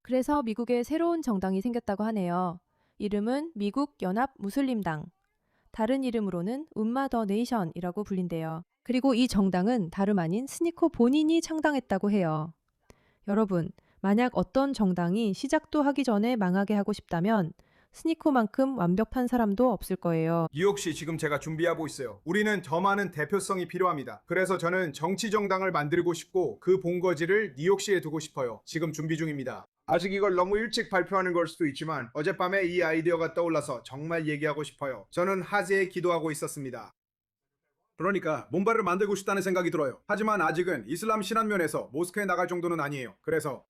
그래서 미국에 새로운 정당이 생겼다고 하네요. 이름은 미국 연합 무슬림당. 다른 이름으로는 움마 더 네이션이라고 불린대요. 그리고 이 정당은 다름 아닌 스니커 본인이 창당했다고 해요. 여러분, 만약 어떤 정당이 시작도 하기 전에 망하게 하고 싶다면 스니커만큼 완벽한 사람도 없을 거예요. 뉴욕시 지금 제가 준비하고 있어요. 우리는 더 많은 대표성이 필요합니다. 그래서 저는 정치정당을 만들고 싶고 그 본거지를 뉴욕시에 두고 싶어요. 지금 준비 중입니다. 아직 이걸 너무 일찍 발표하는 걸 수도 있지만 어젯밤에 이 아이디어가 떠올라서 정말 얘기하고 싶어요. 저는 하재에 기도하고 있었습니다. 그러니까 뭔가를 만들고 싶다는 생각이 들어요. 하지만 아직은 이슬람 신앙면에서 모스크에 나갈 정도는 아니에요. 그래서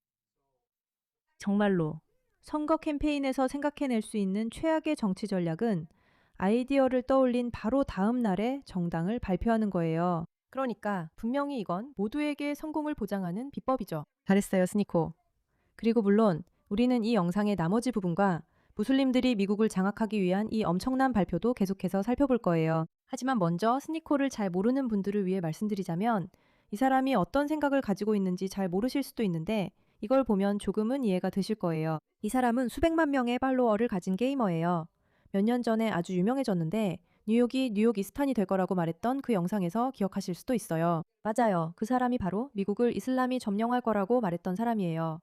정말로 선거 캠페인에서 생각해낼 수 있는 최악의 정치 전략은 아이디어를 떠올린 바로 다음 날에 정당을 발표하는 거예요. 그러니까 분명히 이건 모두에게 성공을 보장하는 비법이죠. 잘했어요, 스니코. 그리고 물론 우리는 이 영상의 나머지 부분과 무슬림들이 미국을 장악하기 위한 이 엄청난 발표도 계속해서 살펴볼 거예요. 하지만 먼저 스니코를 잘 모르는 분들을 위해 말씀드리자면 이 사람이 어떤 생각을 가지고 있는지 잘 모르실 수도 있는데 이걸 보면 조금은 이해가 되실 거예요. 이 사람은 수백만 명의 팔로워를 가진 게이머예요. 몇 년 전에 아주 유명해졌는데 뉴욕이 뉴욕 이스탄이 될 거라고 말했던 그 영상에서 기억하실 수도 있어요. 맞아요. 그 사람이 바로 미국을 이슬람이 점령할 거라고 말했던 사람이에요.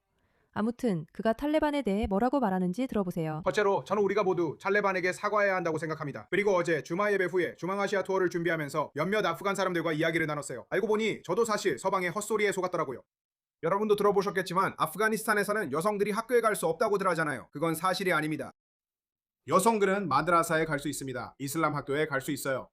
아무튼 그가 탈레반에 대해 뭐라고 말하는지 들어보세요. 첫째로 저는 우리가 모두 탈레반에게 사과해야 한다고 생각합니다. 그리고 어제 주말 예배 후에 중앙아시아 투어를 준비하면서 몇몇 아프간 사람들과 이야기를 나눴어요. 알고 보니 저도 사실 서방의 헛소리에 속았더라고요. 여러분도 들어보셨겠지만 아프가니스탄에서는 여성들이 학교에 갈 수 없다고들 하잖아요. 그건 사실이 아닙니다. 여성들은 마드라사에 갈 수 있습니다. 이슬람 학교에 갈 수 있어요.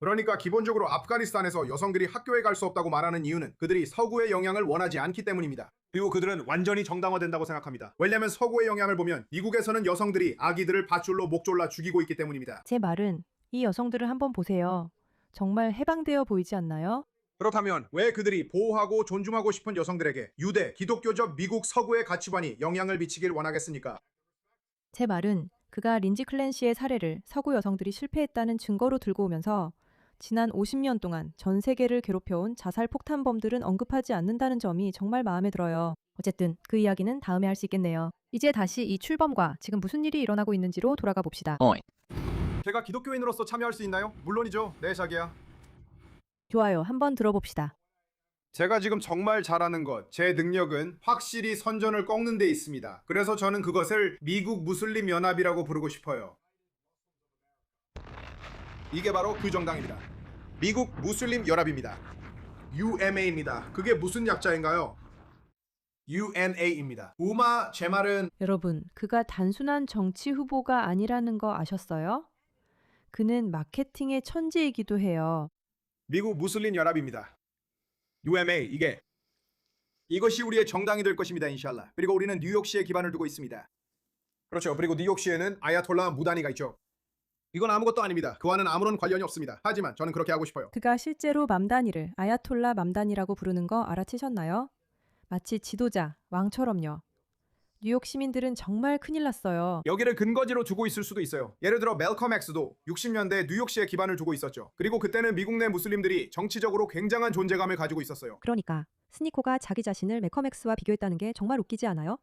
그러니까 기본적으로 아프가니스탄에서 여성들이 학교에 갈 수 없다고 말하는 이유는 그들이 서구의 영향을 원하지 않기 때문입니다. 그리고 그들은 완전히 정당화된다고 생각합니다. 왜냐하면 서구의 영향을 보면 미국에서는 여성들이 아기들을 밧줄로 목 졸라 죽이고 있기 때문입니다. 제 말은 이 여성들을 한번 보세요. 정말 해방되어 보이지 않나요? 그렇다면 왜 그들이 보호하고 존중하고 싶은 여성들에게 유대, 기독교적 미국 서구의 가치관이 영향을 미치길 원하겠습니까? 제 말은 그가 린지 클랜시의 사례를 서구 여성들이 실패했다는 증거로 들고 오면서 지난 50년 동안 전 세계를 괴롭혀온 자살 폭탄범들은 언급하지 않는다는 점이 정말 마음에 들어요. 어쨌든 그 이야기는 다음에 할 수 있겠네요. 이제 다시 이 출범과 지금 무슨 일이 일어나고 있는지로 돌아가 봅시다. 제가 기독교인으로서 참여할 수 있나요? 물론이죠. 네, 자기야. 좋아요. 한번 들어봅시다. 제가 지금 정말 잘하는 것, 제 능력은 확실히 선전을 꺾는 데 있습니다. 그래서 저는 그것을 미국 무슬림 연합이라고 부르고 싶어요. 이게 바로 그 정당입니다. 미국 무슬림 연합입니다. UMA입니다. 그게 무슨 약자인가요? UNA입니다. 우마 제 말은 여러분, 그가 단순한 정치 후보가 아니라는 거 아셨어요? 그는 마케팅의 천재이기도 해요. 미국 무슬림 연합입니다. UMA 이것이 우리의 정당이 될 것입니다. 인샬라. 그리고 우리는 뉴욕시에 기반을 두고 있습니다. 그렇죠. 그리고 뉴욕시에는 아야톨라 무다니가 있죠. 이건 아무것도 아닙니다. 그와는 아무런 관련이 없습니다. 하지만 저는 그렇게 하고 싶어요. 그가 실제로 맘다니를 아야톨라 맘다니라고 부르는 거 알아채셨나요? 마치 지도자, 왕처럼요. 뉴욕 시민들은 정말 큰일 났어요. 여기를 근거지로 두고 있을 수도 있어요. 예를 들어 멜컴 X도 60년대 뉴욕시에 기반을 두고 있었죠. 그리고 그때는 미국 내 무슬림들이 정치적으로 굉장한 존재감을 가지고 있었어요. 그러니까 스니코가 자기 자신을 매컴엑스와 비교했다는 게 정말 웃기지 않아요?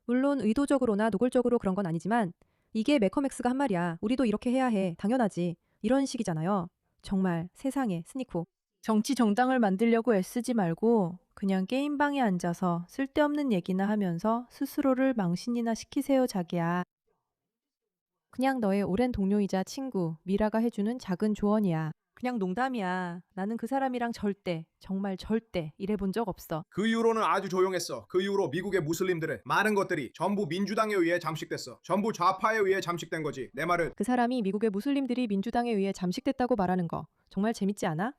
물론 의도적으로나 노골적으로 그런 건 아니지만 이게 매컴엑스가 한 말이야. 우리도 이렇게 해야 해. 당연하지. 이런 식이잖아요. 정말 세상에 스니코. 정치 정당을 만들려고 애쓰지 말고 그냥 게임방에 앉아서 쓸데없는 얘기나 하면서 스스로를 망신이나 시키세요, 자기야. 그냥 너의 오랜 동료이자 친구, 미라가 해주는 작은 조언이야. 그냥 농담이야. 나는 그 사람이랑 절대, 정말 절대 일해본 적 없어. 그 이후로는 아주 조용했어. 그 이후로 미국의 무슬림들은 많은 것들이 전부 민주당에 의해 잠식됐어. 전부 좌파에 의해 잠식된 거지. 내 말은 그 사람이 미국의 무슬림들이 민주당에 의해 잠식됐다고 말하는 거 정말 재밌지 않아?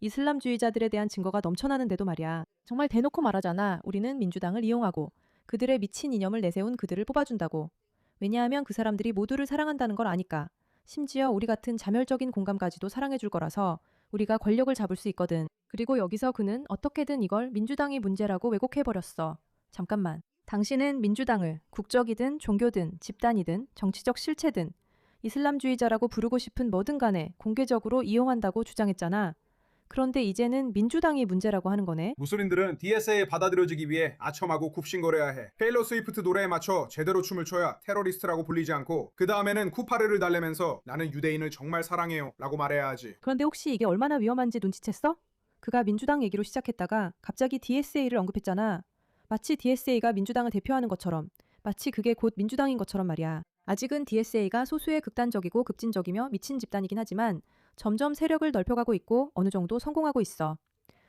이슬람주의자들에 대한 증거가 넘쳐나는데도 말이야. 정말 대놓고 말하잖아. 우리는 민주당을 이용하고 그들의 미친 이념을 내세운 그들을 뽑아준다고. 왜냐하면 그 사람들이 모두를 사랑한다는 걸 아니까. 심지어 우리 같은 자멸적인 공감까지도 사랑해줄 거라서 우리가 권력을 잡을 수 있거든. 그리고 여기서 그는 어떻게든 이걸 민주당이 문제라고 왜곡해버렸어. 잠깐만. 당신은 민주당을 국적이든 종교든 집단이든 정치적 실체든 이슬람주의자라고 부르고 싶은 뭐든 간에 공개적으로 이용한다고 주장했잖아. 그런데 이제는 민주당이 문제라고 하는 거네. 무슬림들은 DSA에 받아들여지기 위해 아첨하고 굽신거려야 해. 테일러 스위프트 노래에 맞춰 제대로 춤을 춰야 테러리스트라고 불리지 않고 그 다음에는 쿠파르를 달래면서 나는 유대인을 정말 사랑해요 라고 말해야 하지. 그런데 혹시 이게 얼마나 위험한지 눈치챘어? 그가 민주당 얘기로 시작했다가 갑자기 DSA를 언급했잖아. 마치 DSA가 민주당을 대표하는 것처럼, 마치 그게 곧 민주당인 것처럼 말이야. 아직은 DSA가 소수의 극단적이고 급진적이며 미친 집단이긴 하지만 점점 세력을 넓혀가고 있고 어느 정도 성공하고 있어.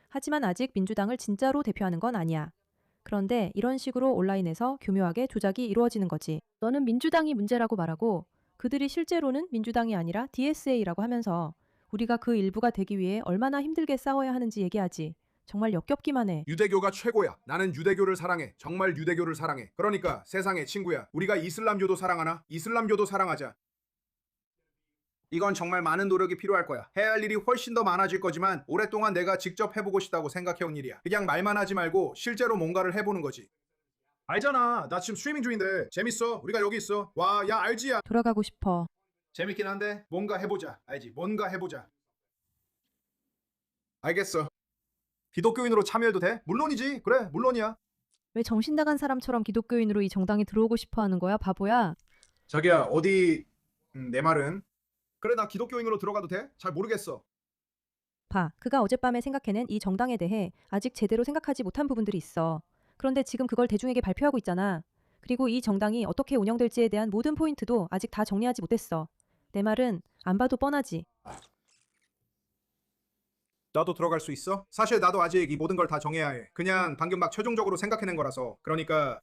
하지만 아직 민주당을 진짜로 대표하는 건 아니야. 그런데 이런 식으로 온라인에서 교묘하게 조작이 이루어지는 거지. 너는 민주당이 문제라고 말하고 그들이 실제로는 민주당이 아니라 DSA라고 하면서 우리가 그 일부가 되기 위해 얼마나 힘들게 싸워야 하는지 얘기하지. 정말 역겹기만 해. 유대교가 최고야. 나는 유대교를 사랑해. 정말 유대교를 사랑해. 그러니까 세상의 친구야. 우리가 이슬람교도 사랑하나? 이슬람교도 사랑하자. 이건 정말 많은 노력이 필요할 거야. 해야 할 일이 훨씬 더 많아질 거지만 오랫동안 내가 직접 해보고 싶다고 생각해온 일이야. 그냥 말만 하지 말고 실제로 뭔가를 해보는 거지. 알잖아. 나 지금 스트리밍 중인데 재밌어. 우리가 여기 있어. 와, 야 알지? 야. 돌아가고 싶어. 재밌긴 한데 뭔가 해보자. 알지? 뭔가 해보자. 알겠어. 기독교인으로 참여해도 돼? 물론이지. 그래, 물론이야. 왜 정신 나간 사람처럼 기독교인으로 이 정당에 들어오고 싶어 하는 거야, 바보야? 자기야, 어디 내 말은 그래, 나 기독교인으로 들어가도 돼? 잘 모르겠어. 봐, 그가 어젯밤에 생각해낸 이 정당에 대해 아직 제대로 생각하지 못한 부분들이 있어. 그런데 지금 그걸 대중에게 발표하고 있잖아. 그리고 이 정당이 어떻게 운영될지에 대한 모든 포인트도 아직 다 정리하지 못했어. 내 말은 안 봐도 뻔하지. 나도 들어갈 수 있어? 사실 나도 아직 이 모든 걸 다 정해야 해. 그냥 방금 막 최종적으로 생각해낸 거라서. 그러니까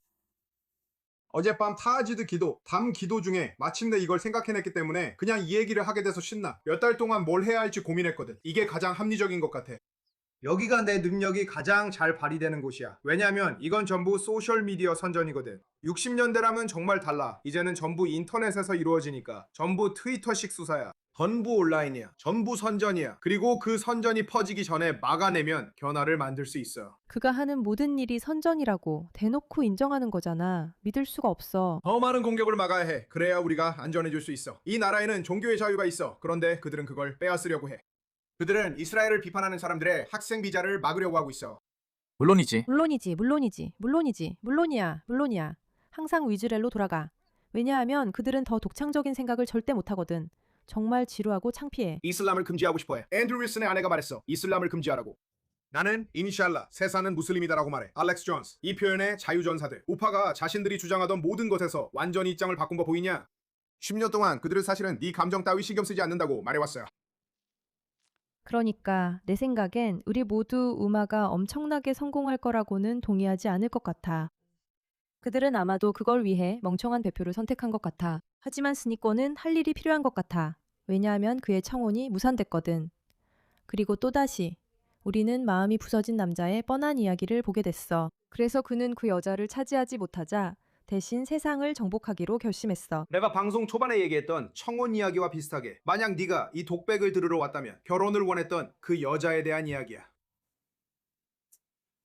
어젯밤 타하지드 기도, 담 기도 중에 마침내 이걸 생각해냈기 때문에 그냥 이 얘기를 하게 돼서 신나. 몇 달 동안 뭘 해야 할지 고민했거든. 이게 가장 합리적인 것 같아. 여기가 내 능력이 가장 잘 발휘되는 곳이야. 왜냐면 이건 전부 소셜미디어 선전이거든. 60년대라면 정말 달라. 이제는 전부 인터넷에서 이루어지니까. 전부 트위터식 수사야. 전부 온라인이야. 전부 선전이야. 그리고 그 선전이 퍼지기 전에 막아내면 변화를 만들 수 있어. 그가 하는 모든 일이 선전이라고 대놓고 인정하는 거잖아. 믿을 수가 없어. 더 많은 공격을 막아야 해. 그래야 우리가 안전해질 수 있어. 이 나라에는 종교의 자유가 있어. 그런데 그들은 그걸 빼앗으려고 해. 그들은 이스라엘을 비판하는 사람들의 학생 비자를 막으려고 하고 있어. 물론이지. 물론이야. 항상 위즈렐로 돌아가. 왜냐하면 그들은 더 독창적인 생각을 절대 못하거든. 정말 지루하고 창피해. 이슬람을 금지하고 싶어해. 앤드루 윌슨의 아내가 말했어. 이슬람을 금지하라고. 나는 인샬라 세사는 무슬림이다라고 말해. 알렉스 존스. 이 표현의 자유전사들. 우파가 자신들이 주장하던 모든 것에서 완전히 입장을 바꾼 거 보이냐? 10년 동안 그들은 사실은 네 감정 따위 신경 쓰지 않는다고 말해왔어요. 그러니까 내 생각엔 우리 모두 우마가 엄청나게 성공할 거라고는 동의하지 않을 것 같아. 그들은 아마도 그걸 위해 멍청한 대표를 선택한 것 같아. 하지만 스니코는 할 일이 필요한 것 같아. 왜냐하면 그의 청혼이 무산됐거든. 그리고 또다시 우리는 마음이 부서진 남자의 뻔한 이야기를 보게 됐어. 그래서 그는 그 여자를 차지하지 못하자 대신 세상을 정복하기로 결심했어. 내가 방송 초반에 얘기했던 청혼 이야기와 비슷하게 만약 네가 이 독백을 들으러 왔다면 결혼을 원했던 그 여자에 대한 이야기야.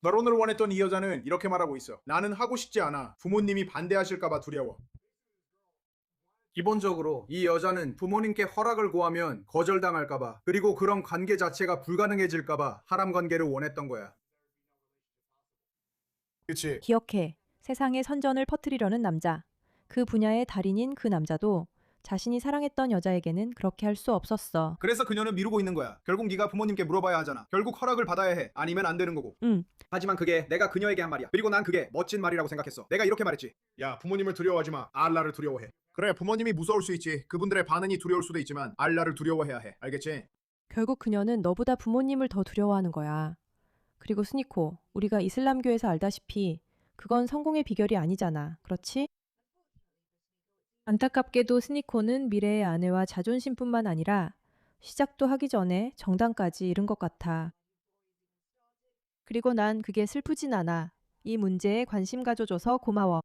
결혼을 원했던 이 여자는 이렇게 말하고 있어. 나는 하고 싶지 않아. 부모님이 반대하실까봐 두려워. 기본적으로 이 여자는 부모님께 허락을 구하면 거절당할까봐 그리고 그런 관계 자체가 불가능해질까봐 하람 관계를 원했던 거야. 그치? 기억해. 세상에 선전을 퍼뜨리려는 남자. 그 분야의 달인인 그 남자도 자신이 사랑했던 여자에게는 그렇게 할 수 없었어. 그래서 그녀는 미루고 있는 거야. 결국 네가 부모님께 물어봐야 하잖아. 결국 허락을 받아야 해. 아니면 안 되는 거고. 응. 하지만 그게 내가 그녀에게 한 말이야. 그리고 난 그게 멋진 말이라고 생각했어. 내가 이렇게 말했지. 야, 부모님을 두려워하지 마. 알라를 두려워해. 그래, 부모님이 무서울 수 있지. 그분들의 반응이 두려울 수도 있지만 알라를 두려워해야 해. 알겠지? 결국 그녀는 너보다 부모님을 더 두려워하는 거야. 그리고 스니코, 우리가 이슬람교에서 알다시피 그건 성공의 비결이 아니잖아. 그렇지? 안타깝게도 스니코는 미래의 아내와 자존심뿐만 아니라 시작도 하기 전에 정당까지 잃은 것 같아. 그리고 난 그게 슬프진 않아. 이 문제에 관심 가져줘서 고마워.